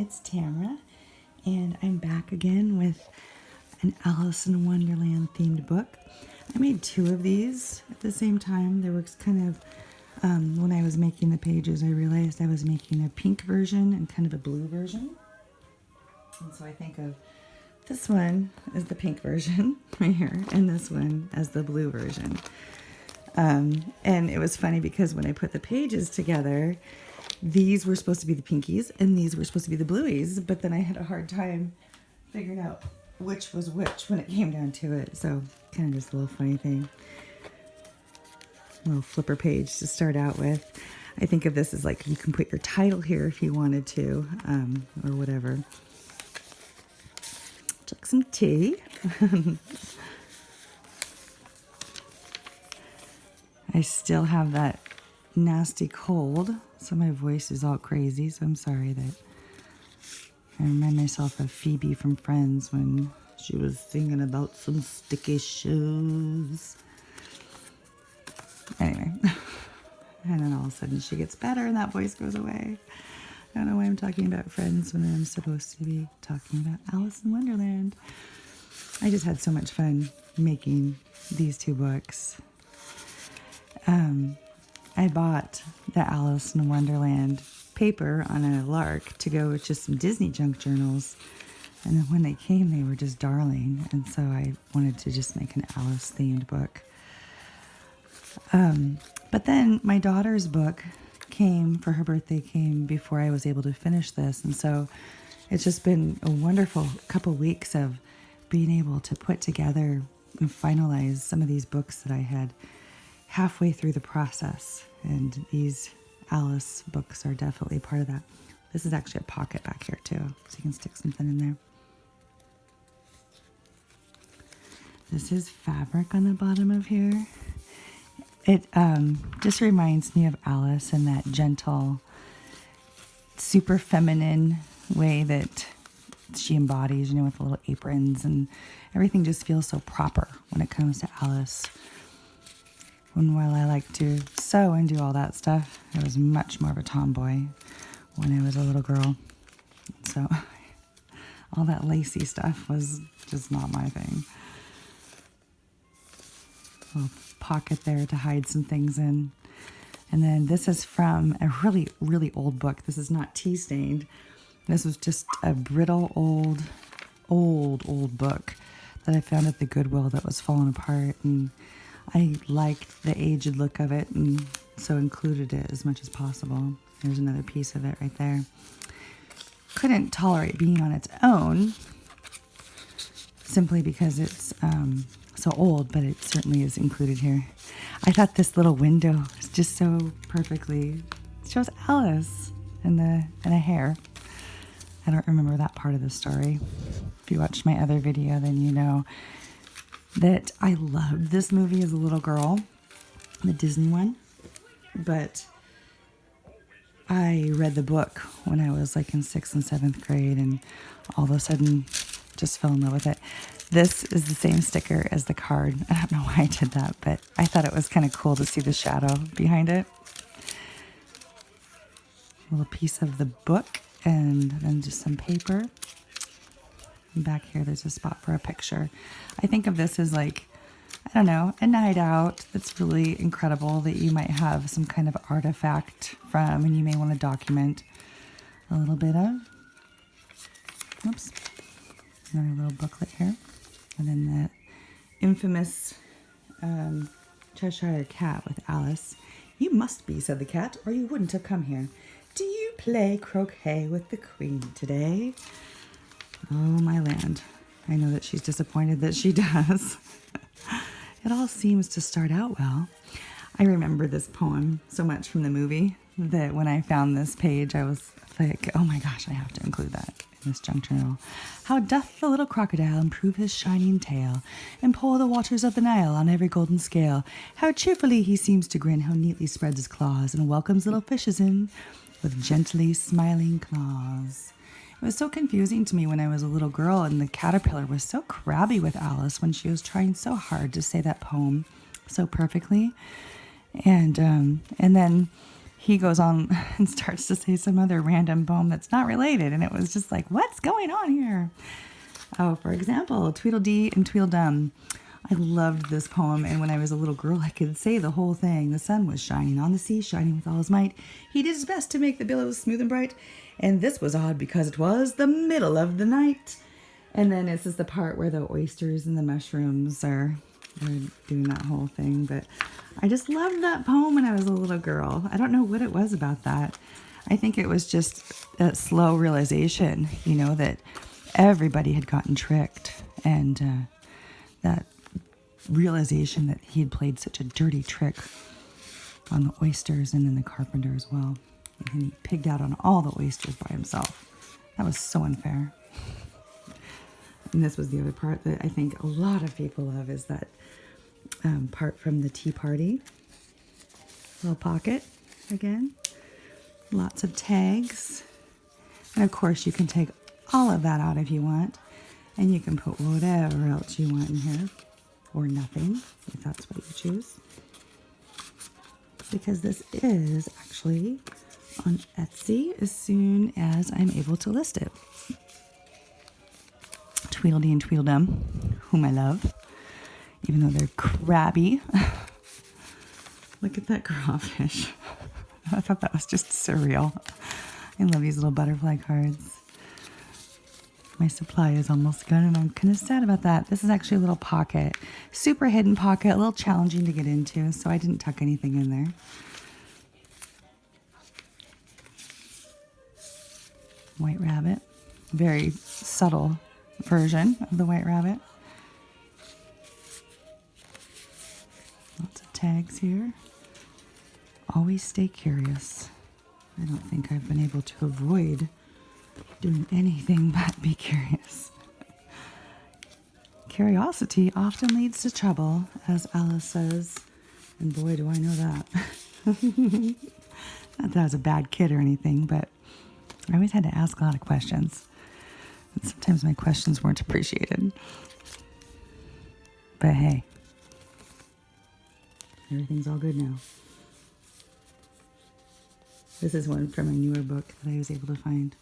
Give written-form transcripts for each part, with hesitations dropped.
it's Tamara, and I'm back again with an Alice in Wonderland themed book. I made two of these at the same time. There was kind of, when I was making the pages, I realized I was making a pink version and kind of a blue version. And so I think of this one as the pink version right here, and this one as the blue version. And it was funny because when I put the pages together, these were supposed to be the pinkies and these were supposed to be the blueies, but then I had a hard time figuring out which was which when it came down to it. So kind of just a little funny thing. A little flipper page to start out with. I think of this as like you can put your title here if you wanted to, or whatever. Took some tea. I still have that nasty cold, so my voice is all crazy, so I'm sorry that I remind myself of Phoebe from Friends when she was singing about some sticky shoes. Anyway, and then all of a sudden she gets better and that voice goes away. I don't know why I'm talking about Friends when I'm supposed to be talking about Alice in Wonderland. I just had so much fun making these two books. I bought the Alice in Wonderland paper on a lark to go with just some Disney junk journals. And then when they came, they were just darling. And so I wanted to just make an Alice themed book. But then my daughter's book came, for her birthday, came before I was able to finish this. And so it's just been a wonderful couple weeks of being able to put together and finalize some of these books that I had halfway through the process, and these Alice books are definitely part of that. This is actually a pocket back here too, so you can stick something in there. This is fabric on the bottom of here. It just reminds me of Alice in that gentle, super feminine way that she embodies, you know, with the little aprons, and everything just feels so proper when it comes to Alice. When while I like to sew and do all that stuff, I was much more of a tomboy when I was a little girl. So all that lacy stuff was just not my thing. A little pocket there to hide some things in. And then this is from a really, really old book. This is not tea stained. This was just a brittle old book that I found at the Goodwill that was falling apart, and I liked the aged look of it, and so included it as much as possible. There's another piece of it right there. Couldn't tolerate being on its own, simply because it's so old, but it certainly is included here. I thought this little window is just so perfectly shows Alice and a hare. I don't remember that part of the story. If you watched my other video, then you know that I loved this movie as a little girl, the Disney one, but I read the book when I was like in 6th and 7th grade, and all of a sudden just fell in love with it. This is the same sticker as the card. I don't know why I did that, but I thought it was kind of cool to see the shadow behind it. A little piece of the book, and then just some paper. And back here, there's a spot for a picture. I think of this as like, I don't know, a night out that's really incredible that you might have some kind of artifact from, and you may want to document a little bit of. Oops. Another little booklet here. And then the infamous Cheshire Cat with Alice. "You must be," said the cat, "or you wouldn't have come here. Do you play croquet with the Queen today?" Oh, my land. I know that she's disappointed that she does. It all seems to start out well. I remember this poem so much from the movie that when I found this page, I was like, oh my gosh, I have to include that in this junk journal. "How doth the little crocodile improve his shining tail, and pour the waters of the Nile on every golden scale. How cheerfully he seems to grin, how neatly spreads his claws, and welcomes little fishes in with gently smiling claws." It was so confusing to me when I was a little girl, and the caterpillar was so crabby with Alice when she was trying so hard to say that poem so perfectly. And then he goes on and starts to say some other random poem that's not related. And it was just like, what's going on here? Oh, for example, Tweedledee and Tweedledum. I loved this poem, and when I was a little girl, I could say the whole thing. The sun was shining on the sea, shining with all his might. He did his best to make the billows smooth and bright, and this was odd because it was the middle of the night. And then this is the part where the oysters and the mushrooms are doing that whole thing. But I just loved that poem when I was a little girl. I don't know what it was about that. I think it was just that slow realization, that everybody had gotten tricked, and that realization that he had played such a dirty trick on the oysters and then the carpenter as well. And he pigged out on all the oysters by himself. That was so unfair. And this was the other part that I think a lot of people love, is that part from the Tea Party. Little pocket again. Lots of tags. And of course you can take all of that out if you want. And you can put whatever else you want in here. Or nothing, if that's what you choose. Because this is actually on Etsy as soon as I'm able to list it. Tweedledee and Tweedledum, whom I love, even though they're crabby. Look at that crawfish. I thought that was just surreal. I love these little butterfly cards. My supply is almost gone, and I'm kind of sad about that. This is actually a little pocket. Super hidden pocket, a little challenging to get into, so I didn't tuck anything in there. White rabbit. Very subtle version of the white rabbit. Lots of tags here. Always stay curious. I don't think I've been able to avoid doing anything but be curious. Curiosity often leads to trouble, as Alice says. And boy, do I know that. Not that I was a bad kid or anything, but I always had to ask a lot of questions. And sometimes my questions weren't appreciated. But hey, everything's all good now. This is one from a newer book that I was able to find.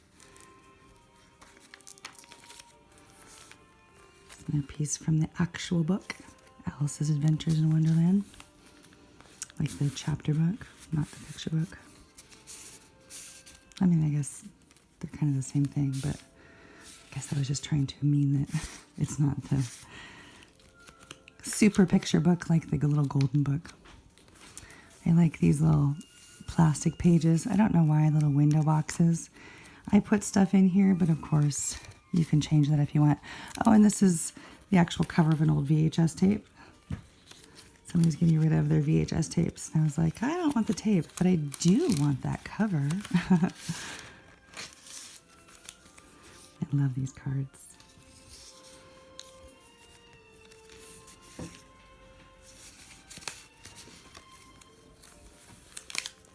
A piece from the actual book, Alice's Adventures in Wonderland. Like the chapter book, not the picture book. I mean, I guess they're kind of the same thing, but I guess I was just trying to mean that it's not the super picture book like the little golden book. I like these little plastic pages. I don't know why, little window boxes. I put stuff in here, but of course you can change that if you want. Oh, and this is the actual cover of an old VHS tape. Somebody's getting rid of their VHS tapes. And I was like, I don't want the tape, but I do want that cover. I love these cards.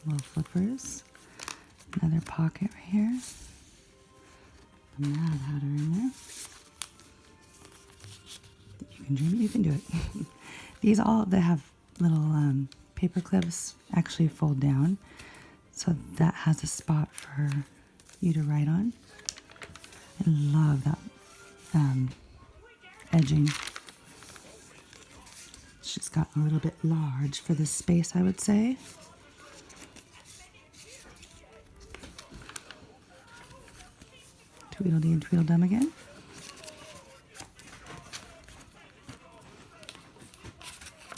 Little flippers. Another pocket right here. A Mad Hatter in there. You can dream it, you can do it. These all, they have little paper clips actually fold down. So that has a spot for you to write on. I love that edging. She's gotten a little bit large for this space, I would say. Tweedledee and Tweedledum again.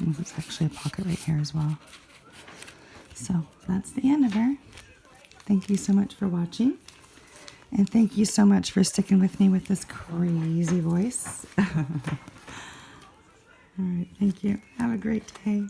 Oh, there's actually a pocket right here as well. So that's the end of her. Thank you so much for watching. And thank you so much for sticking with me with this crazy voice. All right, thank you. Have a great day.